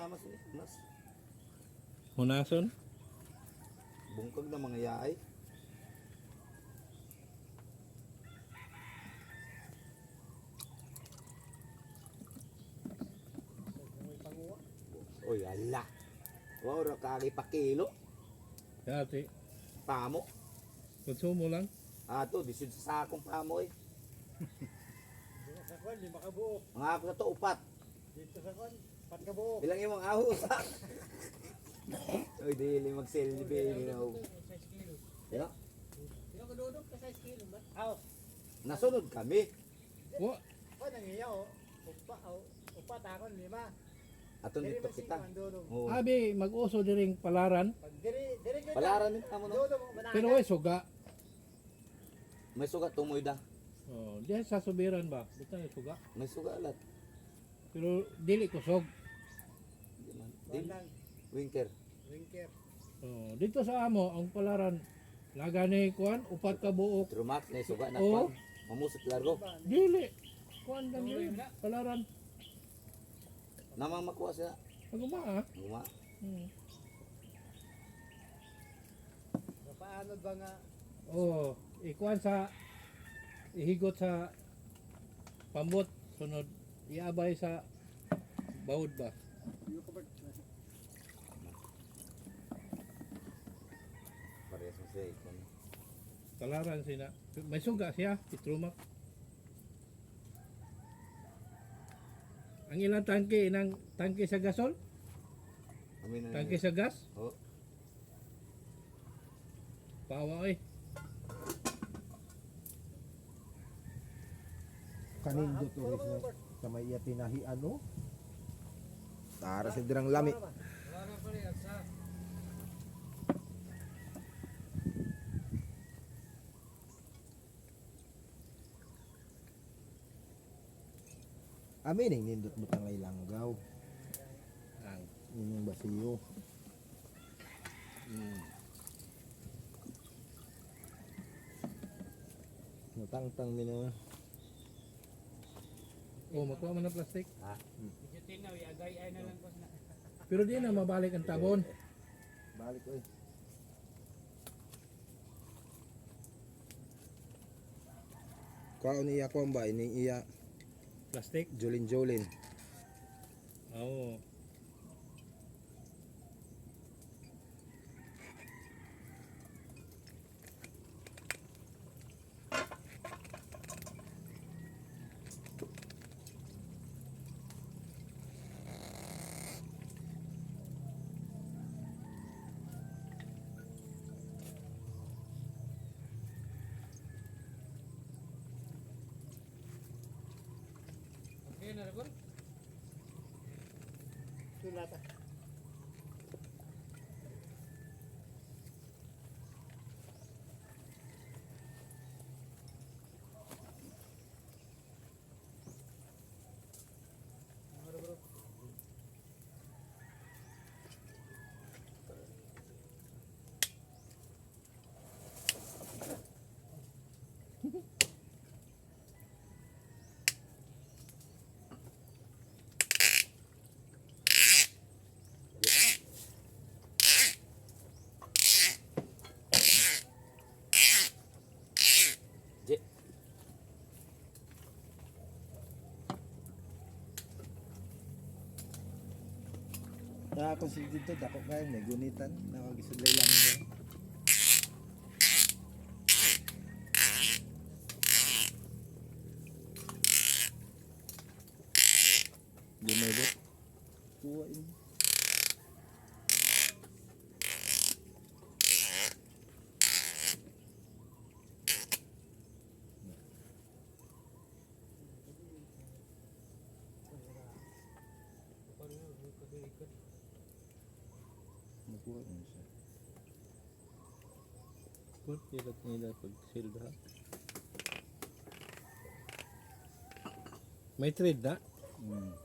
Namas ni. Nas. Hunason. Bungkag na mga yaay. Oy, ala. Wow, ra kagi pa kilo. Dati. Pamo. Konsumo lang. Ato, disud sa sakong pamo eh. Dito sa kwan, 5 ka buok. Mga ako na to, upat. Dito sa kwan, 4 ka buok. Bilang yung mga ahos ha. Oy, dili mag-selfie. Yeah. Sino ka dudok ka 6 kilo ba? Aw. Nasunod kami. Wa. Kwan ang iya o. Upat akon 5. Aton Diri dito man kita. 5 ang dudok. Oh. Abi mag-uso diring palaran. Pag diri ka Palaran din kamo no. dudok mo Pero way suga. May sugat tumoy da. Oh, diyan sa subiran ba? Basta may suga. May suga alat. Pero dili kusog. Di man. Din Dili. lang. Winker. Winker. Oh, dito sa amo ang palaran lagani kuan upat ka buok. Trumax na suga na Oo. kwan. Mamusik largo. Dili. Kuan lang yun. Palaran. Namang makuha siya. Paguma ah. Guma. Paano ba nga Oh, ikuan sa ihigot sa pambot sunod iabay sa bawod ba. Parehas mo siya ikon. Palaran sina. May suga siya, itrumak. Ang ilang tangke inang tangke sa gasol, Amin na. tangke sa gas, Oh. pawa eh. Kanindo to rin sa may iya tinahi ano. Tara sa dirang lami. wala na pala sa Amin ang nindot mo tangay langgaw. Ang Inyong basiyo. Nutang-tang mi na. oh, makuha man ng plastic. medyo tinaw agay ay na lang ko na. Pero di na mabalik ang tabon. Balik oy. Kaon iya ko ba ini iya Plastic? Jolin. Oo. Okay na rin. Tulata. Ta ako si dito dako kay may gunitan nakagisulay lang ko. Di may bot. Kuha ini. Nakuha niya siya. Good, ilat nila pag silda. May trade na? Wow.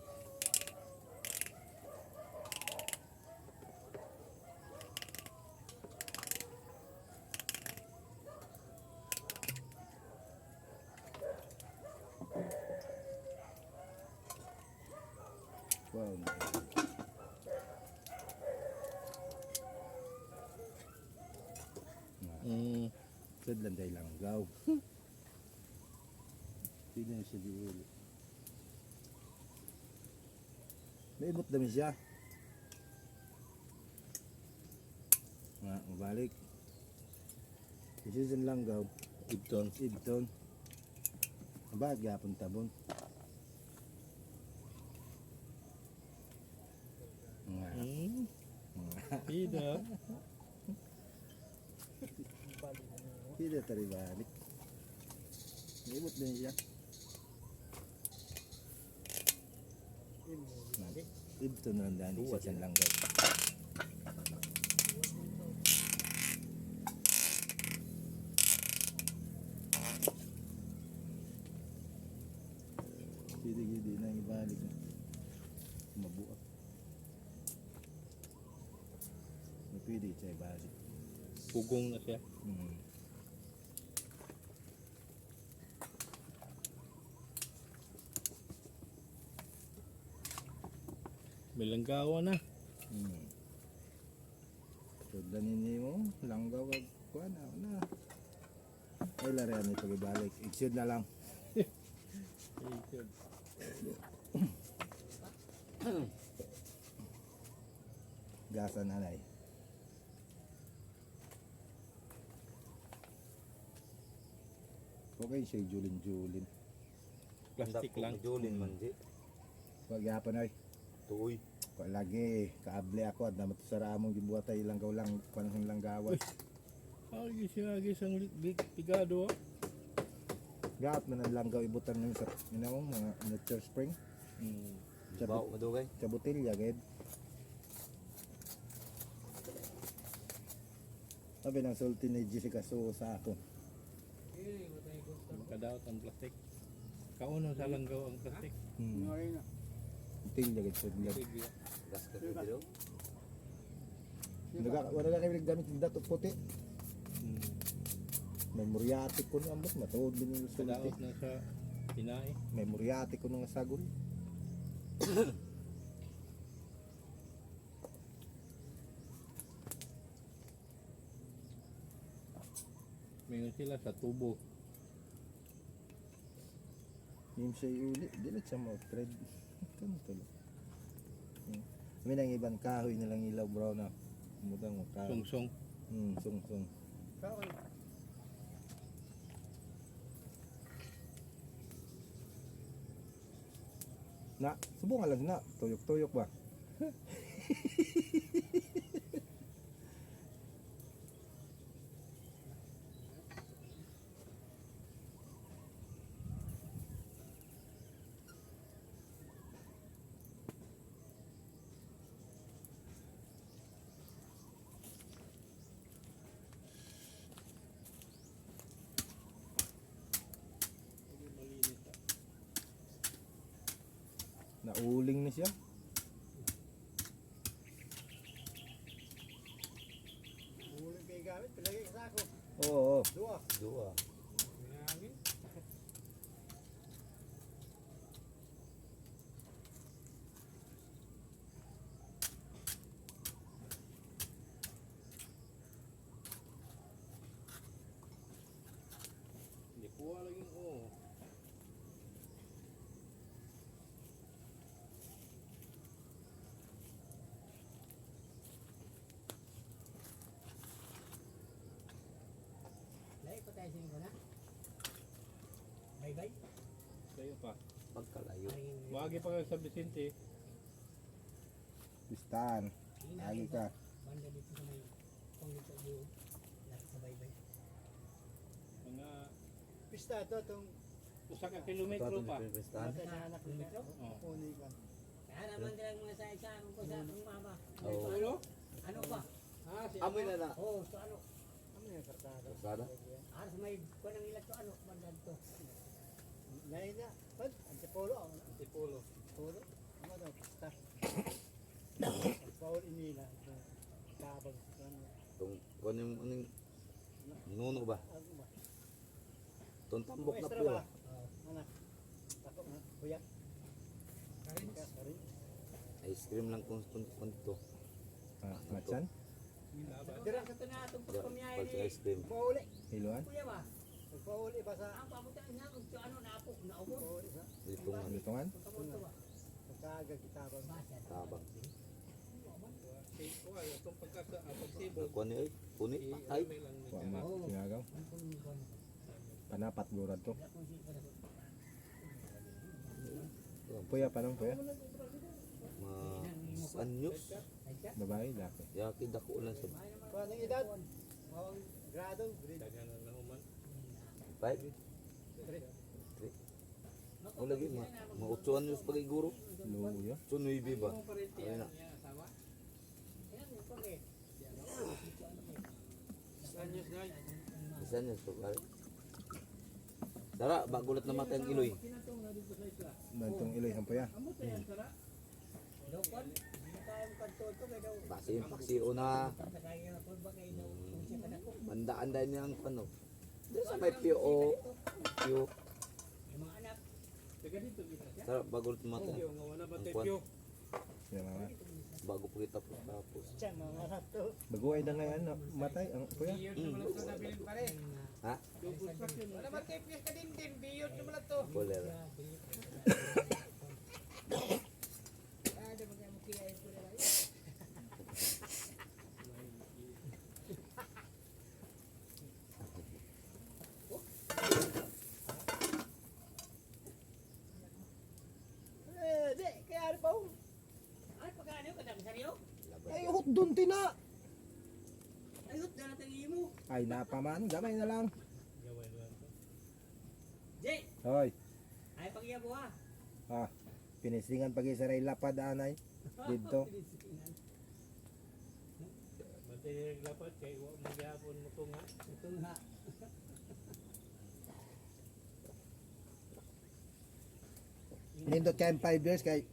Sadlan day langgaw. Pwede na siya di uli. Naibot dami siya. Nga, mabalik. Kasi sa langgaw. Ibton. Ibton. Bakit gapon tabon? Nga. Pida. Hindi tari balik. Naibot din siya. Ibton na dani sa siyang langgaw. Gidi-gidi na ibalik. Mabuak. Pwede siya ibalik. Pugong na siya. May langgawa na. Tudlanin niyo mo, langgaw kag kuan na. Ay larian ni pagibalik. Exceed na lang. Gasa nanay. Okay siya julin-julin. Plastic lang. Julin man di. Wag yapon ay. Tuoy. Kung lagi kaable ako at naman sa ramong gibuhat ay langgaw lang panahon langgawan. Agi siya agi sang pigado. Gat man ang langgaw ibutan nimo sa mga nature spring. Sa Baw madugay. sa botelya gid. Sabi ng sulti ni Jessica so sa ako. Makadaot ang plastic. Kauno sa langgaw ang plastic. Botelya gid sa bilad. Sige. Gas ka dito. Wala na kami gamit ng dato puti. Memoryatik ko na ambot matuod din yung sulti. Kadaot na sa tinay. Memoryatik ko nung sagol. Mayroon sila sa tubo. Yung siya uli, di na siya ma-thread. Kano tulo? May nang ibang kahoy nilang ilaw brown na. Mutang mo kahoy. Sungsong. Sung. Na, subong alam na. Tuyok-tuyok ba? Nauling na siya. Uling kayo gamit, pilagay sa ako. Oo. Dua. Hindi kuha lagi oh. Lahi pa tayo sa na. Bye-bye. Kayo pa. Pagkalayo. Wagi pa kayo sa Vicente. Pistan. Lagi ka. Banda dito sa may pangito yun. Lahat sa bye-bye. Mga Pista ito, itong usa ka kilometro pa. Pistahan. mata sa anak nito. Oh. Puni ka. Kaya naman din mga sa isang ko sa akong mama. Oo. Ano? Ano ba? Ah, si Amoy na na. Oh, so ano? Ano yung kartada? Sada. Aras may kunang ilat to ano? Bandad to. Lahi na. Pad, antipolo. Antipolo. Polo. Ano daw? Pista. Paul inila. Kabag. Tung kuno yung nuno ba? Ano ba? Tong tambok na Maestra pula. ba? Anak. Tako na. Kuya. Karin. Ice cream lang kung to. Ah, matsan? Dira sa tunatong pagpamiyay Pag sa ni ice cream. Pauli. Hiluan? Kuya ba? Pauli ba sa Ang pamutan niya kung ano naubos. pauli sa Dito nga. Lutungan? Kamuto ba? pagkaga kita ba. Tabang. Kuha, itong pagsibog. Kuha niya ay. Punit pa. Ay. Kuha ma, singagaw. Panapat gurad to. Puya pa nung puya? Anyos. Babae, laki. Yaki dako lang sa Kuha ng edad. Mawang grado. Grade. five. Mo lagi ma 8 anyos pa kay guro. Luyo. So 9 ba? Ay na. Isa niya so kare. Dara, bagulat na matay ang iloy. Nantong iloy ang puya. Dokon, hindi tayo magkanto ito kaya daw. Base yung paksiyo na. Kaya ako ba kayo daw kung siya ka ko. Mandaan niya ang ano. Doon sa may PO. PO. Yung mga anak, Dara, bagulat na matay. Ang kwan. Sila mama. Bago pa kita po tapos. Siya mga anak to. Baguay na ngayon, no? Matay ang puya. Ha? Wala ba tayo ka din din. Biyot naman to. Bolera. ada mga mukha ay pula ay. Di, kaya ano pa ho? Ay pagano ka dang saryo? Ay, hot dun tina! Ayot na natin imo. Ay, napaman. Gamay na lang. Jay, Hoy. ay pagyabo ha. Ah, pinislingan pag isa ray lapad anay. Dito. Matay lapat kay wa magyapon mo to nga. Ito nga. Nindot kayong 5 years kay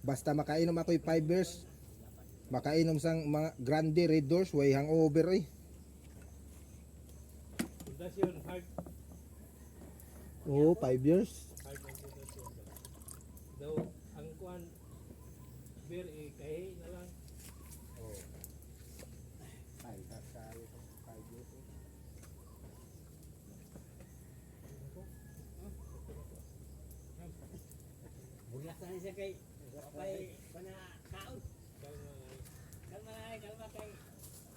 basta makainom ako'y 5 years. Makainom sang mga grande red doors way hangover eh. Pundasyon hard Oo, 5 years. hard ang pundasyon. Daw ang kuan beer kay na lang. Ay, kakayo tong 5 years. Buglas na siya kay pana kaon. Kalma kay.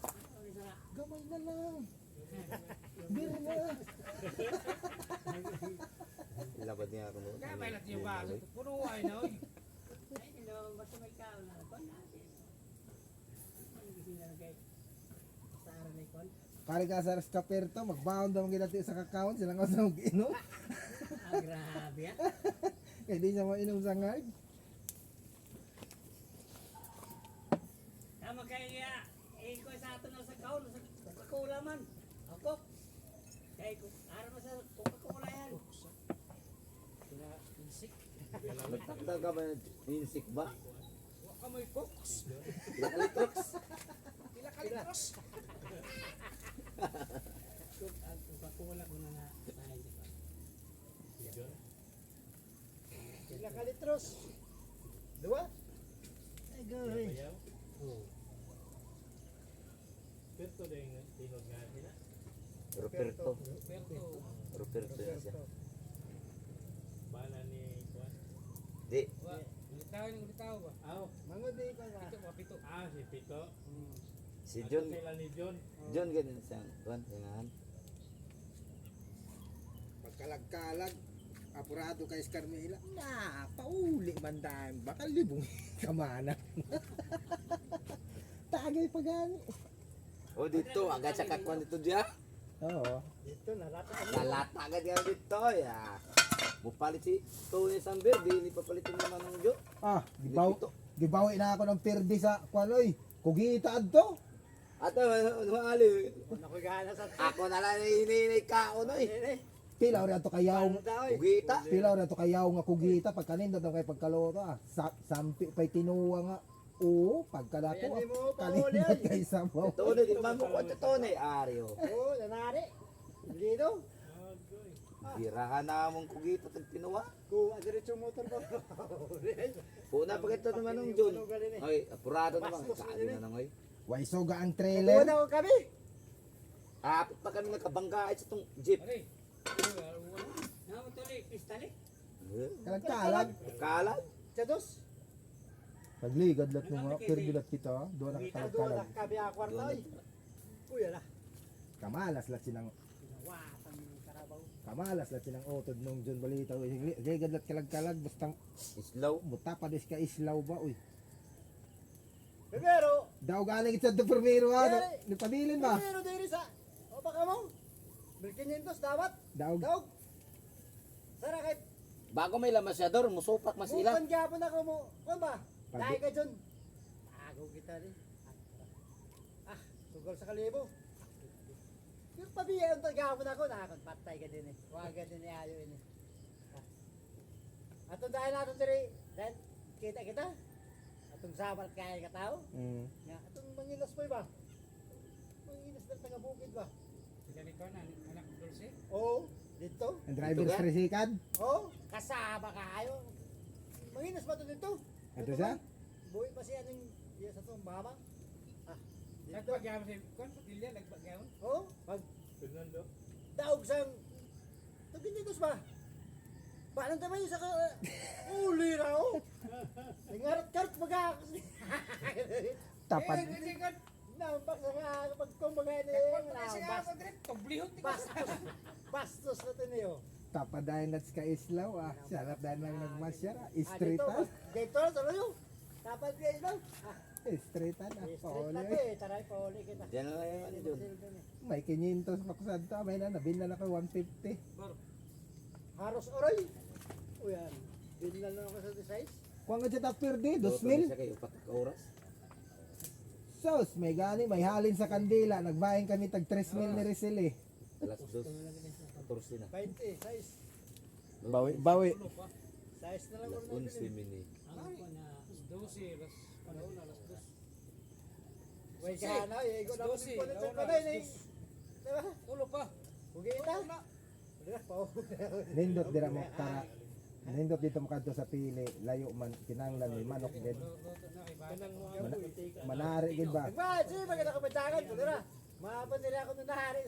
Ano ni sa Gamay na lang. Beer na. Ilabad niya ako noon. Kaya may natin yung baso. Puro ay na. ay no basta may kaon na kon natin. Ano gising na kay. Sa araw may kon. Kari ka sa stopper to, magbound daw ginati sa kakaon, sila nga sa mag-inom. Ah, grabe ah. Kaya di niya mainom sa ngard. Tama kaya ko sa ato na sa kaon sa Coca-Cola man. Ako. Kay ko araw na sa Coca-Cola yan. Nagtakta ka ba ng insik ba? Kamoy cooks. Nakalitroks. Pila kalitros. Ang Coca-Cola ko na nga sahin ko. Pila kalitros. Dua? Ay, goy. Oh. Perto ding tinog nga sila. Roberto. Roberto yan siya. Bana ni kuan. Di. Ulitaw ba? Aw, Mangod di ka na. Pito. Ah, si Pito. Si John. Sila ni John. John ganyan siyang kuan. Tingahan. Pagkalag-kalag, apurado kay Scarmila. Na, pauli man dahil. Baka libong kamana. Tagay pa gani. O dito, agad sa kakuan dito diya. Oo. Dito nalata. Nalata agad yan dito. Ya. Mupalit si Tony Samber. Di papalitin naman ng John. Ah, gibawi na ako ng perdi sa kwanoy. Kugita adto. Ato, maali. Ako gana sa Ako na lang hininay ka o noy. Pila ora to kayaw. Ugita. Pila ora to kayaw nga kugita pagkanindot kay pagkaloto ah. Sampi pay tinuwa nga. Oo, pagkadato. Ayan, di mo Kanindot pauli. kay sabaw. Tony, di man mo ko Tony. Aryo. Oo, nanari. Lido. Birahan na mong kugito at pinuwa. Kung adiretso motor ko. Puna pa kita naman nung Jun. Ay, apurado naman. Kaali na nang ay. Way soga ang Una trailer. ko kami. Apit pa kami nakabangga sa itong jeep. Pare. Naman tuloy, pistalik. Kalag-kalag. Kalan. Sa dos. Pagligad lat mo nga, pergilat kita, doon Doon nakakalag-kalag. na kami ang kwarto ay. Uy, ala. Kamalas lat sinang Ginawasan yung karabaw. kamalas lat sinang utod nung John Balita. Ligad lat kalag-kalag, basta Slow. mutapadis ka islaw ba, uy. Pero, Daw galing sa do primero ha, nipabilin ba? pero diri sa. O baka mo. 1,500 dapat. Daw, Daog. Sara kahit Bago may lamasyador, musupak mas ila. mukan gyapon ako mo. Kuan ba? Pag- Dahil ka dyan. Tago kita rin. Sugal sa kalibo. Yung pabiya ang tagapon ako, nakakon patay ka din eh. Huwag ka din eh, ayaw ini. Atong dahil natin diri, dahil kita. Atong sabal kaya ka tao. Nga, atong mangilas po ba? Mangilas ng taga-bukid ba? Sila ni Kon, anak Dulce. Oo, dito. ang driver's Ito ka? tricycle. Oo, kasama ka ayo. Mangilas ba ito dito? Ito siya? Buhay pa siya ng iya sa itong mama. Dito. Nagpagyaman si Kon, patilya, nagpagyaman. Oo, pag Fernando. daog sang taginitos ba? Paano naman yung sa uli raw? Nangarat-karat baga. Tapad. Hindi Kon. Nampak sa nga pagkumbaga ni Tublihot. bastos na ito niyo. Tapad dahil nats ka islaw ah. Sarap dahil lang nagmasyara. Street Dito, ah. dito, tuloy yun. Dapat kayo ito. Street ah. Street Pauli na eh. ito eh. Taray, pauli kita. Diyan na lang yung ano Jun. May 500 makusad to. May na nabinlan ako 150. Haros oray. O yan. Binlan lang ako sa size. Kung nga siya tapir di, Doon 2,000. siya kayo, patak oras. Sos, may gani, may halin sa kandila. Nagbayan kami tag 3,000 ni Rizal eh. Alas 2. 14 na. 20, size. Bawi, bawi. Size na lang Alas ako 11 mini. Ang ko na 12, alas panahon alas 2. Way ka na, igo na ako Dosi, din po nito nauna, pa na eh. Diba? Tulo pa. Hugi ita. Diba? Nindot dira mo para. Nindot dito mo kadto sa pili. Layo man, kinanglan may manok din. Kanang mo Manari gid ba? Nagba, sige, maganda ka pagdagan. Diba? Mapan nila ako nung nahari.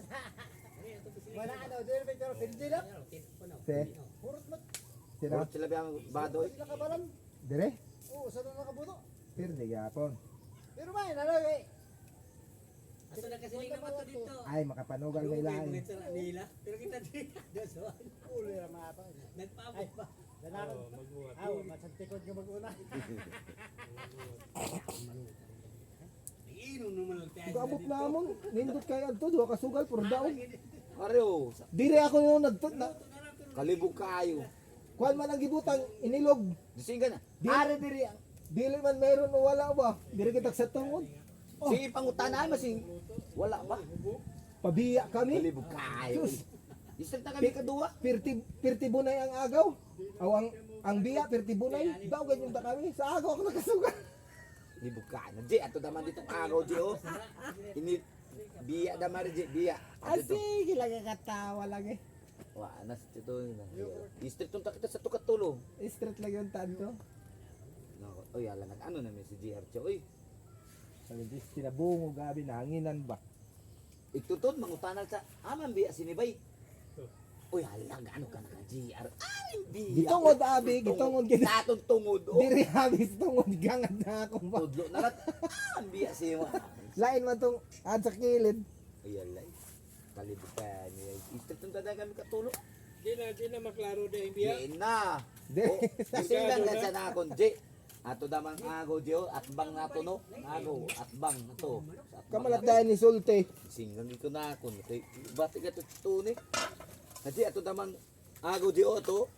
Mana ano, diba? Pero hindi lang. Se, Purot mat. sila. Puro sila biyang badoy. Sila kabalan. Dire? Oo, saan na nakabuto. Pirdi gapon. Pero ba, ano eh. Asa na kasi naman to dito. Ay, makapanugal may lain. Nila. Pero kita dito. Uli na mga pa. Nagpaabot pa. Lalakad. magbuhat. Aw, masantikod ka mag-una. Iinom naman lang tayo. Gabot namon. Nindot kay adto duha ka sugal puro daw. Areo, Dire ako yung nagtot na. kalibog kayo. Kuan man ang gibutang inilog. Gising ka na. Are diri. Dili man meron o wala ba? Dire kita sa tungod. Sige, pangutanan masing. Wala ba? Pabiya kami. Kalibog kayo. Sus. Isang na kami kadua. Pirti bunay ang agaw. Aw ang biya pirti bunay. Daw ganyan ta kami. Sa agaw ako nakasugal. Kalibog kayo. Di, ato naman ditong araw, Di, oh. Ini, biya naman, Di, biya. Ato to. Sige lang katawa lang eh. Wah, anas ito yun. Istrit tong kita sa tukatulo. Straight lang yung tanto. Oy, ala nag-ano namin si GR Cho. Oy, Sabi di sinabungo gabi nanginan ba? itutod mangutanan sa aman biya sinibay. Uy, halang ano ka na GR. Ay, biya. Gitungod abi, gitungod gid. Tatong tungod. Oh, Diri abi tungod gangad na ako ba. tudlo na rat. Ah, biya si mo. Lain man tong ad sa kilid. Ay, alay. Kalibutan niya. Istrit tong taday kami katulo. Di na maklaro de ang biya. Di na. Di. Oh, kasi lang na sa nakon, J. Ato damang agaw, J. Atbang nato, no? Agaw, atbang nato. Kamalat dahil ni Sulte. Singgang ko na ako. Bati ka ito tuni. Kasi ato damang agaw, J. Ato.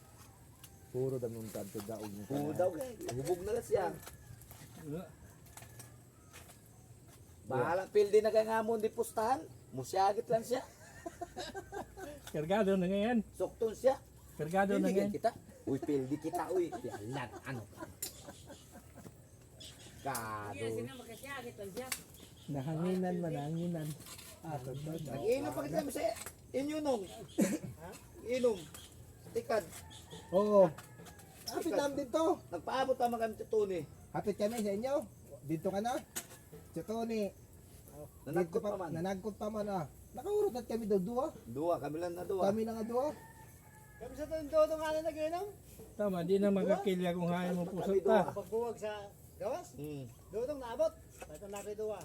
Puro damong tanto daog mo. Puro daw kay. Hubog na lang siya. Bahala pildi na kay ngamon di pustahan. Musyagit lang siya. Kargado na ngayon. Sokton siya. Kargado na Pildi ngayon. kita. Uy, pildi kita. Uy, yalan. Ano ka? Kado. Kaya sila makasiyagit lang siya. Nahanginan man, nahanginan. Ah, totoo. Nag-iinom pa kita sa Inyo nung. Inom. Tikad. Oo. Hapit namin dito. Nagpaabot tama kami sa Tony. Hapit kami sa inyo. Dito ka na. Si Tony. Nanagkot pa man. Nanagkot pa man ah. Nakaurot at kami doon duwa. Duwa, kami lang na duwa. Kami na nga duwa. Kami sa tundodong nga na nag-inom. Tama, di na magkakilya kung hain mo pusot Kami ta. duwa. Pagbuwag sa gawas. Dodong naabot. Ito na kay duwa.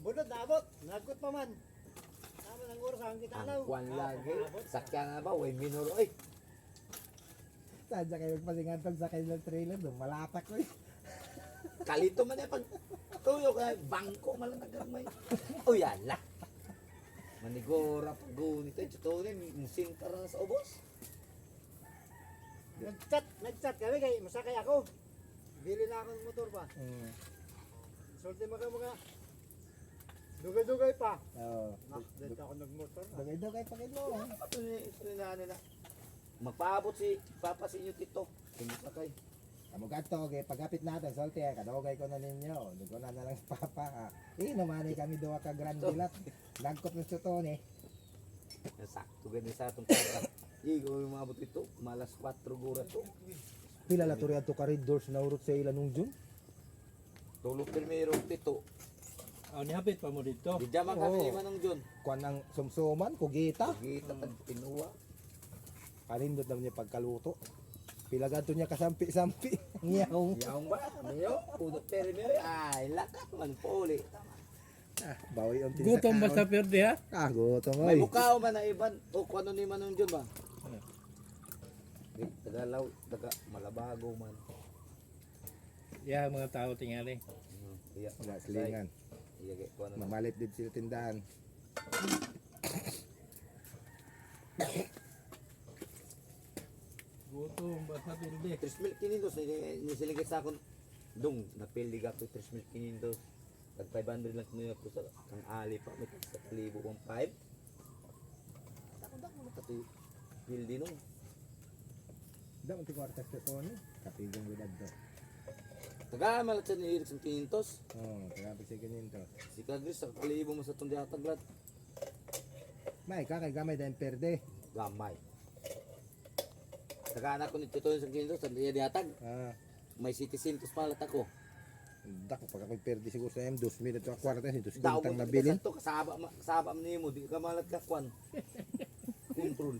Bunod naabot. Nagkot pa man. Tama ng oras ang kita Ang alaw. kwan lagi. Sakya nga ba? Way minor. Ay, Sadya kayo magpasingatan sa kanilang trailer doon. Malatak ko eh. kalito man yan pag tuyo ka. Bangko man lang nagagmay. Uy, ala. Manigora pag gunito. Sa Tony, musintar na sa ubos. Nag-chat kami kay masakay ako. Bili na akong motor pa. Sulti mga dugay-dugay pa. Oo. Dito ako nagmotor na. Dugay-dugay pa kayo. Ito na nila. Magpaabot si Papa sa inyo tito. Hindi pa kay. Amo gato, okay, pagkapit natin, salte, kadogay ko na ninyo. Doon ko na lang sa papa. Namanay kami doon ka grand dilat. Nagkot ng Tony. Sakto ganyan sa atong kata. Igo yung maabot ito. Malas 4 gura to. Pila la turi adto ka red doors na urot sa ilan nung June. Tulog primero tito. Nihapit pa mo dito. Di jaman kami Oo. lima nung Jun. Kuan ng sumsuman, kugita. Kita tag pinuwa. Palindot naman niya pagkaluto. Pila ganto niya kasampi-sampi. Ngiyaw. Yaong ba? Mayo, pudot primero. Ay, lakat man puli. Bawi unti Gutom ba sa perde ha? gutom May oy. mukhaw man na iban. O kung ano ni man nung Jun ba? Tagalaw, taga malabago man. Yeah, mga tao tingali. Iya, Wala silingan. Iya, kaya kung ano. Mamalit din sila tindahan. Gutom ba sa perde? 3,500 nisiligay sa akong dong napildi ka to 3,500 tag 500 lang niya ko sa kang ali pa may sa 1,000 kung 5 ako mo pati pildi nung Da unti kwartas sa Tony. Kapigang gudad do. tagamal sa ni Eric sa 500 Grabe si ganyan to. si Kadris sa 1,000 mo sa tong diataglat May kakay gamay dahil perde. gamay tagaanak ko ni Tito sa 500 sa diatag may 700 palat ako Dako pag ako'y perde siguro sa M2 minutes at kwartas ito daw sintang mo nabilin. to kasaba man nimo di ka malat ka kwan control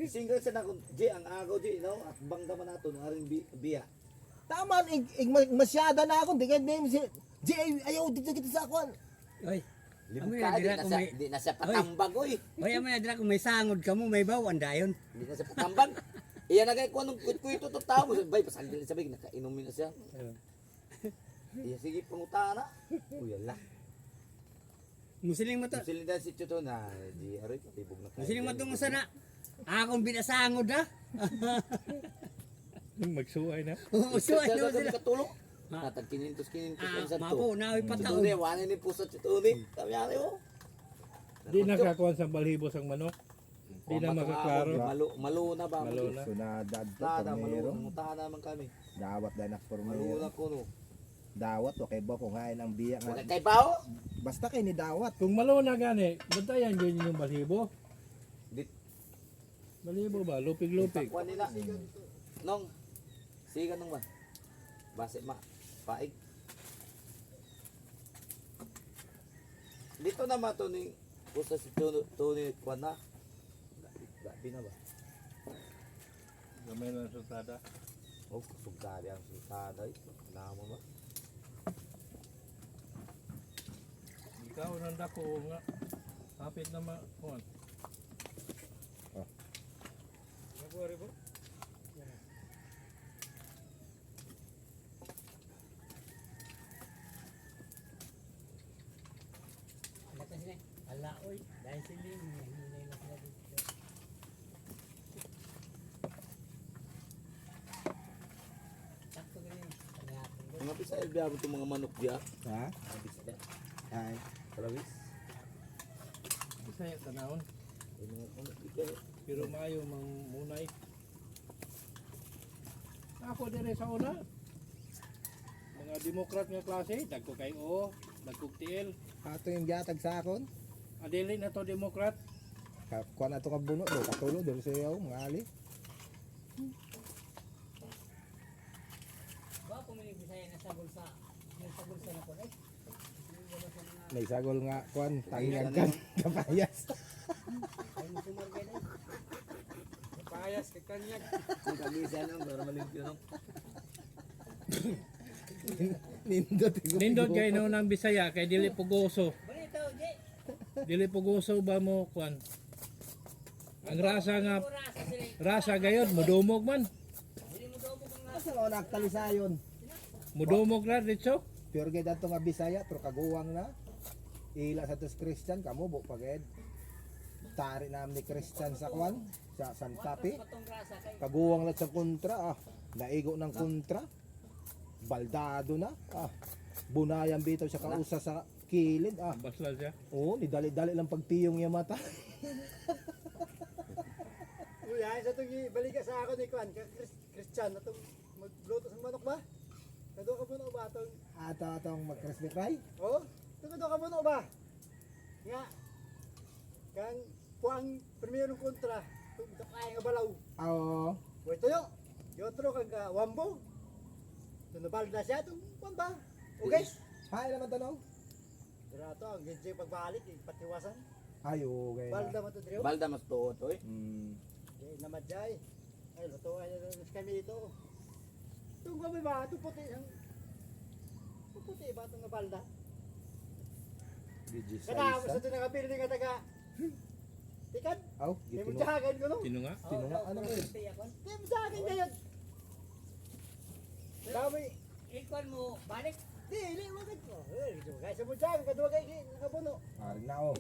single sa nakon G ang agaw G no at bangga man nato ng aring biya Tama masyada na ako. Di ka name si ayaw dito kita sa akon. Oy. libog Amoy, ka dira ko may- di na siya patambag oy Oy, amay adra kung may sangod ka mo, may bawan dayon. di na siya patambag iya na kay kung anong kuit-kuito to tao mo bay pasagil sa big nakainumin na siya iya sige pangutana uy ala Musiling mo to. silida si Chuto na di aroy libog na Musiling mo tong sana. Akong binasangod ha. Magsuay na. Usuan Sa mo kami sila. katulong natag 500 sa to Mapo na oy pataon. Tuloy, wala ni puso sa tuloy. Kami ari mo. Di nakakuan sa balhibos ang manok. Di na makaklaro. Malo na ba? Malo na. Sunadad to Nada, malo. tornero. Mutahan naman kami. Dawat dahil na Malo formero. na ko no. Dawat okay ba kung hain ang biya Wala nga. kay bao? Basta kay ni dawat. Kung malo na gani, bantayan yun yung balhibo. Di Balhibo ba? Lupig-lupig. takwan nila. Nong. Siga nung ba? Base ma. Paig. Dito naman to ni pusa si Tony kwan na. Gabi na ba? Gamay na sa tada. Oh, sugari ang sultada. Namo ba? Ikaw nanda ko nga. Hapit na kuan. Nagwari po. Ala oy, dahil sila hinay na sila dito. Sakto ganyan. Paghatong Mga pisa elbiabo itong mga manok diya. Ha? Mga pisa diya. Ay. Kalawis. Bisaya tanawon. Yung mga manok diya. Pero maayo mang munay. Ako dire sa una. Mga demokrat nga klase, dagko kay O, dagko TL. Ato yung giatag sa akon. Adili na to demokrat. Kuha na ito ka buno do, katulo do sa iyo, mga ali. Ba pumili Bisaya na sa bulsa. Yung sa bulsa na po eh. May sagol nga kuan, tangyan kan kapayas. Ay mo sumargay na. Payas kay kanyag. Kung kabisa nung, para malimpyo nung. Nindot. Nindot kay no ng Bisaya kay dili pugoso. Bonito, Jay. Dili pugoso ba mo kuan? Ang rasa nga Rasa sila. rasa gayod mudumog man. Dili mo daw mo kang Asa mo nagtalisayon? Mudumog ra dito. Pure gid ato nga Bisaya, pero kaguwang na. Ila sa tos Christian kamo bo paged. Tari na ni Christian sa kwan sa Santa Fe. patong rasa kay. Kaguwang lang sa kontra ah. Naigo ng kontra. Baldado na ah. Bunayan bitaw siya kausa sa kilid ah. Basla siya. Oo, ni dali-dali lang pagtiyong niya mata. Uy, ay sa itong baliga sa ako ni Kwan, Christian, itong magluto sa manok ba? Kado ka puno ba itong, Atong mag-Christmas cry. oh? Itong kado ka puno ba? Nga, kang kuang primerong kontra, itong kaya nga balaw. Oo. Uy, ito yun, yotro kang wambo. Ito nabalda siya, itong kuwan ba? Okay? Hay naman tanong. Pero ito, ang ginjay pagbalik, patiwasan. Ay, okay na. Balda mo ito, Drio. Balda mas tuot, oy. Namadjay. Ay, luto ay kami ito. Itong kami ba? Itong puti. Itong puti ba? Itong balda. Kada, sa ito nakapili nga taga. Tikan, Aw, may gitino. mudyagan ko no? Sino nga? Tinunga, ano mo yun? May mudyagan kayo. Dami. Ikon mo balik. Di, ili, wakit ko. Eh, guys, sa mudyagan, kaduwa kayo nakabuno. Haring na oh.